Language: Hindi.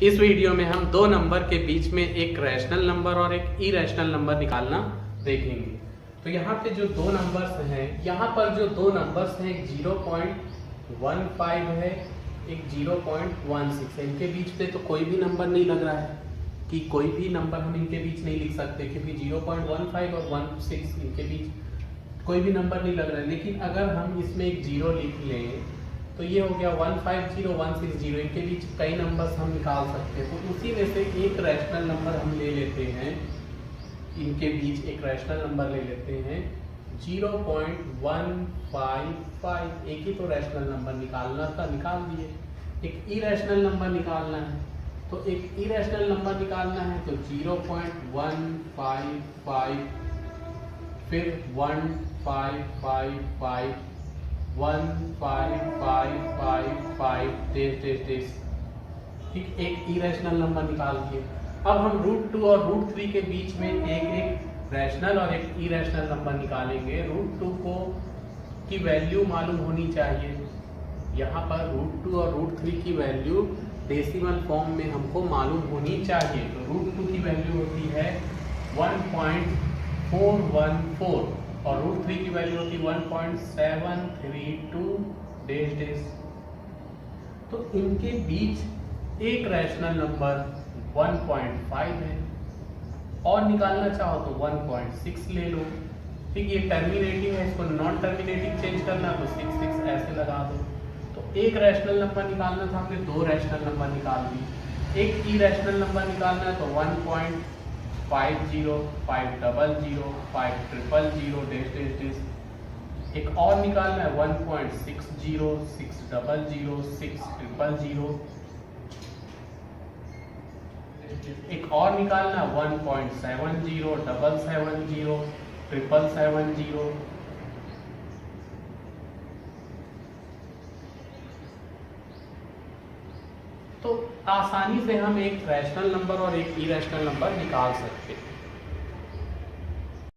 इस वीडियो में हम दो नंबर के बीच में एक रैशनल नंबर और एक इरेशनल नंबर निकालना देखेंगे। तो यहाँ पे जो दो नंबर्स हैं, यहाँ पर जो दो नंबर्स हैं, एक 0.15 है, एक 0.16 है। इनके बीच पे तो कोई भी नंबर नहीं लग रहा है कि कोई भी नंबर हम इनके बीच नहीं लिख सकते, क्योंकि 0.15 और 16 इनके बीच कोई भी नंबर नहीं लग रहा है। लेकिन अगर हम इसमें एक 0 लिख लें तो ये हो गया 150 160, इनके बीच कई नंबर्स हम निकाल सकते हैं। तो उसी में से एक रैशनल नंबर हम ले लेते हैं, इनके बीच एक रैशनल नंबर ले लेते हैं 0.155। एक ही तो रैशनल नंबर निकालना था, निकाल दिए। एक इरेशनल नंबर निकालना है, तो एक इरेशनल नंबर निकालना है तो 0.155, फिर 1555, 1555 ठीक, एक इरेशनल नंबर निकाल दिए। अब हम √2 और √3 के बीच में एक रैशनल और एक इरेशनल नंबर निकालेंगे। √2 को की वैल्यू मालूम होनी चाहिए। यहाँ पर √2 और √3 की वैल्यू डेसिमल फॉर्म में हमको मालूम होनी चाहिए। तो √2 की वैल्यू होती है 1.414 और √3 की वैल्यू होती है 1.732 तो इनके बीच एक रैशनल नंबर 1.5 है, और निकालना चाहो तो 1.6 ले लो। ठीक, ये टर्मिनेटिंग है, इसको नॉन टर्मिनेटिंग चेंज करना तो 6 ऐसे लगा दो। तो एक रैशनल नंबर निकालना था, हमने दो रैशनल नंबर निकाल दी। एक इरेशनल नंबर निकालना है तो 1.50 500 500 एक और निकालना है 1.60 600 600। एक और निकालना है 1.70 770 770। तो आसानी से हम एक रैशनल नंबर और एक इरेशनल नंबर निकाल सकते हैं।